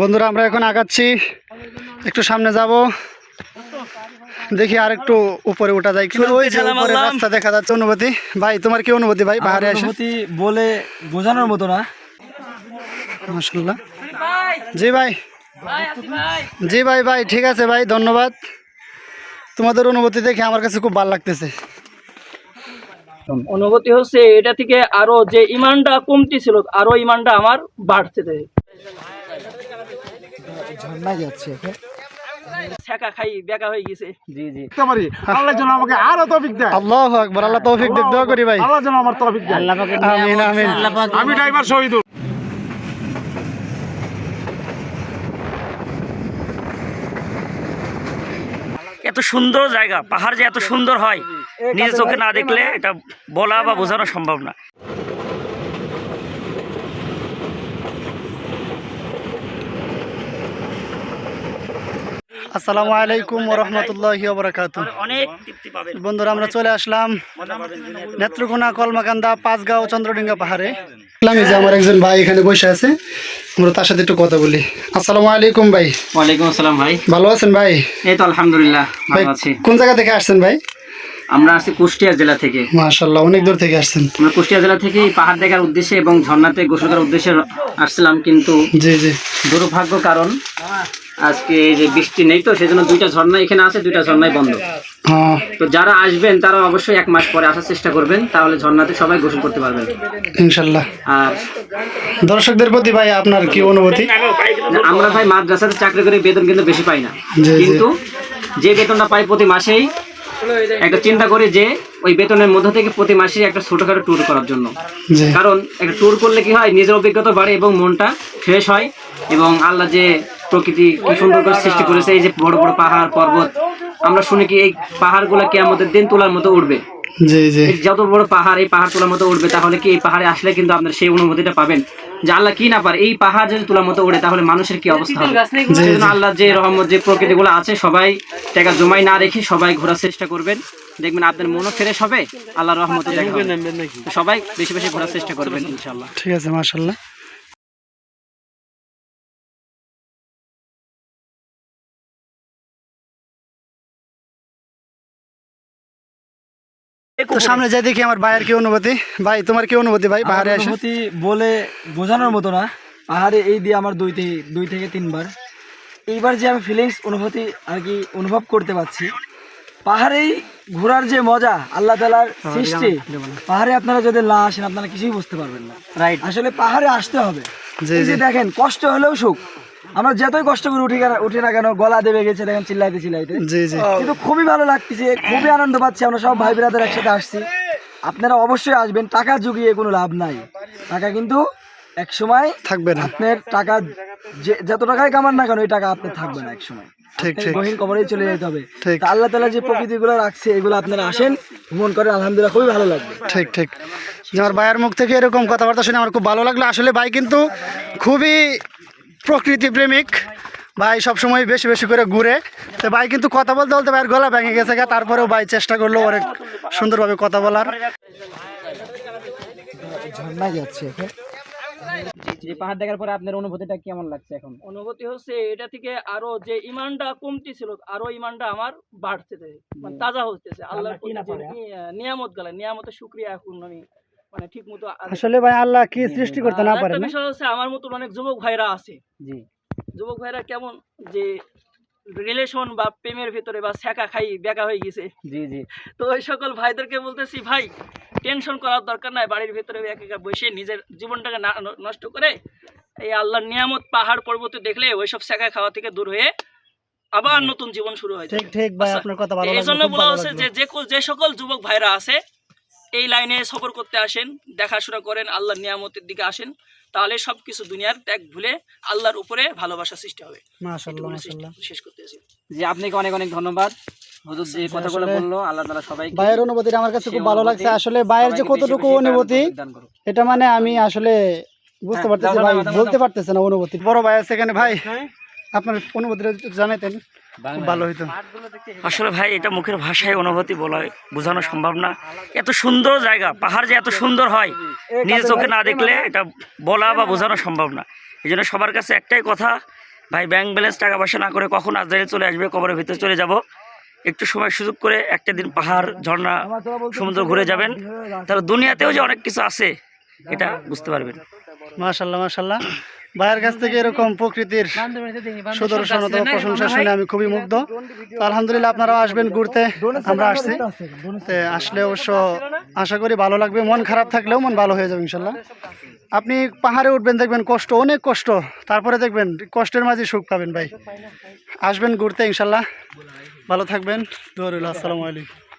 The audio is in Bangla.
বন্ধুরা আমরা এখন আগাচ্ছি, একটু সামনে যাব, দেখি আর একটু উপরে উঠা যায় কিনা। ওই যে উপরে রাস্তা দেখা যাচ্ছে। অনুভূতি ভাই, তোমার কি অনুভূতি ভাই পাহাড়ে এসে? অনুভূতি বলে বোঝানোর মতো না। মাশাআল্লাহ। জি ভাই, জি ভাই, ভাই ঠিক আছে ভাই, ধন্যবাদ। তোমাদের অনুভূতি দেখে আমার কাছে খুব ভালো লাগতেছে। অনুভূতি হচ্ছে এটা থেকে আরো যে ইমানটা কমতি ছিল, আরো ইমানটা আমার বাড়ছে। ঝর্ণা যাচ্ছে, ছেঁকা খাই বেকা হয়ে গেছে। জি জি। আল্লাহ যেন আমাকে আরো তৌফিক দেয়। আল্লাহু আকবার। আল্লাহ তৌফিক দেখ, দোয়া করি ভাই। আল্লাহ যেন আমার তৌফিক দেয়। আমিন আমিন। আমি ড্রাইভার শহীদুল। এত সুন্দর জায়গা, পাহাড় যে এত সুন্দর হয় নিজের চোখে না দেখলে এটা বলা বা বোঝানো সম্ভব না। আসসালামু আলাইকুম ওয়া রাহমাতুল্লাহি ওয়া বারাকাতুহু। অনেক তৃপ্তি পাবেন বন্ধুরা, আমরা চলে আসলাম নেত্রকোনা, কলমাকান্দা, পাঁচগাঁও, চন্দ্রডিঙ্গা পাহাড়ে। এই যে আমার একজন ভাই এখানে বসে আছে, আমরা তার সাথে একটু কথা বলি। আসসালামু আলাইকুম ভাই। ওয়ালাইকুম আসসালাম ভাই। ভালো আছেন ভাই? এই তো আলহামদুলিল্লাহ ভাই, ভালো আছি। কোন জায়গা থেকে আসছেন ভাই? আমরা আসছি কুষ্টিয়া জেলা থেকে। মাশাআল্লাহ, অনেক দূর থেকে আসছেন। আমরা কুষ্টিয়া জেলা থেকে এই পাহাড় দেখার উদ্দেশ্যে এবং ঝর্ণাতে গোসল করার উদ্দেশ্যে আসছিলাম, কিন্তু জি জি। দুর্ভাগ্য কারণ আজকে এই যে বৃষ্টি নেই, তো সেজন্য দুইটা ঝর্ণা এখানে আছে, দুইটা ঝর্ণাই বন্ধ। হ্যাঁ, তো যারা আসবেন তারা অবশ্যই 1 মাস পরে আসার চেষ্টা করবেন, তাহলে ঝর্ণাতে সবাই গোসল করতে পারবেন ইনশাআল্লাহ। আর দর্শকদের প্রতি ভাই আপনার কি অনুভূতি? আমরা ভাই মাদ্রাসাতে চাকরি করে বেতন কিন্তু বেশি পাই না, জি, জি। কিন্তু যে বেতনটা পাই প্রতি মাসেই একটা চিন্তা করি যে ওই বেতনের মধ্যে থেকে প্রতি মাসে একটা ছোটখাটো ট্যুর করার জন্য। জি। কারণ একটা ট্যুর করলে কি হয়, নিজের অভিজ্ঞতা বাড়ে এবং মনটা ফ্রেশ হয়, এবং আল্লাহ যে প্রকৃতি কি সুন্দর করে সৃষ্টি করেছে, এই যে বড় বড় পাহাড় পর্বত, আমরা শুনি কি এই পাহাড়গুলো কিয়ামতের দিন তোলার মতো উঠবে। জি জি। যত বড় পাহাড়, এই পাহাড় তোলার মতো উঠবে, তাহলে কি এই পাহাড়ে আসলে কিন্তু আপনার সেই অনুভূতিটা পাবেন যে আল্লাহ কি না পারে। এই পাহাড় যদি তোলার মতো উঠে তাহলে মানুষের কি অবস্থা হবে। সেজন্য আল্লাহ যে রহমত, যে প্রকৃতিগুলো আছে, সবাই টাকা জমাই না রেখে সবাই ঘোরার চেষ্টা করবেন, দেখবেন আপনার মনও ফ্রেশ হবে, আল্লাহর রহমতে দেখা হবে। তো সবাই বেশি বেশি ঘোরার চেষ্টা করবেন ইনশাআল্লাহ। ঠিক আছে, মাশাআল্লাহ। তো সামনে যাই, দেখি আমার ভাইয়ের কি অনুভূতি। ভাই, তোমার কি অনুভূতি ভাই পাহাড়ে এসে? অনুভূতি বলে বোঝানোর মতো না। পাহাড়ে এই দিয়ে আমার দুই থেকে তিনবার, এইবার যে আমি ফিলিংস অনুভূতি আর কি অনুভব করতে পারছি, পাহাড়েই ঘোরার যে মজা, আল্লাহ তাআলার সৃষ্টি। পাহাড়ে আপনারা যদি না আসেন আপনারা কিছুই বুঝতে পারবেন না। রাইট, আসলে পাহাড়ে আসতে হবে। এই যে দেখেন, কষ্ট হলেও সুখ। আমরা যতই কষ্ট করে উঠি না কেন, গলা দেবে গেছে, দেখেন চিল্লাইতে চিল্লাইতে, জি জি। কিন্তু খুবই ভালো লাগতেছে, খুবই আনন্দ পাচ্ছি। আমরা সব ভাই ব্রাদার একসাথে আসছি, আপনারা অবশ্যই আসবেন। টাকা জুগিয়ে কোনো লাভ নাই, টাকা কিন্তু এক সময় থাকবে না। আপনার টাকা যত টাকাই কামান না কেন, ওই টাকা আপনার থাকবে না এক সময়। ঠিক ঠিক গহীন কবরেই চলে যেতে হবে। ঠিক। তা আল্লাহ তাআলা যে প্রকৃতিগুলো রাখছে, এগুলো আপনারা আসেন, ভ্রমণ করেন, আলহামদুলিল্লাহ খুবই ভালো লাগবে। ঠিক ঠিক। যে আমার ভাইয়ের মুখ থেকে এরকম কথাবার্তা শুনে আমার খুব ভালো লাগলো। আসলে ভাই কিন্তু খুবই প্রকৃতি প্রেমিক ভাই, সবসময় বেশি বেশি করে ঘুরে। তো ভাই কিন্তু কথা বলতে বলতে ভাইয়ের গলা ভেঙে গেছে, তারপরেও ভাই চেষ্টা করলো অনেক সুন্দরভাবে কথা বলার। ঝর্ণা যাচ্ছে। যে পাহাড় দেখার পরে আপনার অনুভূতিটা কেমন লাগছে এখন? অনুভূতি হচ্ছে এটা থেকে আরো যে ইমানটা কমতি ছিল, আরো ইমানটা আমার বাড়ছে, মানে তাজা হচ্ছে। আল্লাহর নিয়ামত গেলে নিয়ামতের শুকরিয়া এখন আমি মানে ঠিক মতো। আসলে ভাই আল্লাহ কি সৃষ্টি করতে না পারে। একটা বিষয় হচ্ছে, আমার মতন অনেক যুবক ভাইরা আছে। জি। যুবক ভাইরা কেমন যে রিলেশন বা প্রেমের ভিতরে বা ছেঁকা খাই বেকা হয়ে গেছে। জি জি। তো ওই সকল ভাইদেরকে বলতেছি, ভাই টেনশন করার দরকার নাই, বাড়ির ভিতরে একা একা বসে নিজের জীবনটাকে নষ্ট করে এই আল্লাহর নিয়ামত পাহাড় পর্বত দেখলে ওইসব ছেঁকা খাওয়া থেকে দূর হয়ে আবার নতুন জীবন শুরু হয়। ঠিক ঠিক ভাই, আপনার কথা ভালো লাগলো। এই জন্য বলা হচ্ছে যে সকল যুবক ভাইরা আছে এই লাইনে সফর করতে আসেন, দেখাশোনা করেন, আল্লাহর নিয়ামতের দিকে আসেন, তাহলে সবকিছু দুনিয়ার ত্যাগ ভুলে আল্লাহর উপরে ভালোবাসা সৃষ্টি হবে। মাশাআল্লাহ মাশাআল্লাহ। শেষ করতেছি। জি, আপনাকে অনেক অনেক ধন্যবাদ। হুজুর যে কথাগুলো বললো, আল্লাহ তাআলা সবাইকে ভাইয়ের অনুভূতিটা আমার কাছে খুব ভালো লাগছে। আসলে ভাইয়ের যে কতটুকু অনুভূতি, এটা মানে আমি আসলে বুঝতে পারতেছি ভাই, বলতে পারতেছে না অনুভূতি। বড় ভাই আছে এখানে। ভাই আপনার অনুভূতিটা জানাতেন খুব ভালো হইতো। আসলে ভাই এটা মুখের ভাষায় অনুভূতি বলা বোঝানো সম্ভব না। এত সুন্দর জায়গা, পাহাড় যে এত সুন্দর হয় নিজের চোখে না দেখলে এটা বলা বা বোঝানো সম্ভব না। এই জন্য সবার কাছে একটাই কথা, ভাই ব্যাংক ব্যালেন্স টাকা পয়সা না করে কখন আজরাইল চলে আসবে, কবরের ভিতরে চলে যাব, একটু সময় সুযোগ করে একটা দিন পাহাড়, ঝর্ণা, সমুদ্র ঘুরে যাবেন, তাহলে দুনিয়াতেও যে অনেক কিছু আছে এটা বুঝতে পারবেন। মাশাল্লাহ মাশাল্লাহ, ভাইয়ের কাছ থেকে এরকম প্রকৃতির সুদর্শনতা প্রশংসা শুনে আমি খুবই মুগ্ধ। তো আলহামদুলিল্লাহ আপনারাও আসবেন ঘুরতে, আমরা আসছি, তো আসলে অবশ্য আশা করি ভালো লাগবে। মন খারাপ থাকলেও মন ভালো হয়ে যাবে ইনশাল্লাহ। আপনি পাহাড়ে উঠবেন, দেখবেন কষ্ট, অনেক কষ্ট, তারপরে দেখবেন কষ্টের মাঝে সুখ পাবেন। ভাই আসবেন ঘুরতে ইনশাল্লাহ, ভালো থাকবেন, দোয়া রইল। আসসালামু আলাইকুম।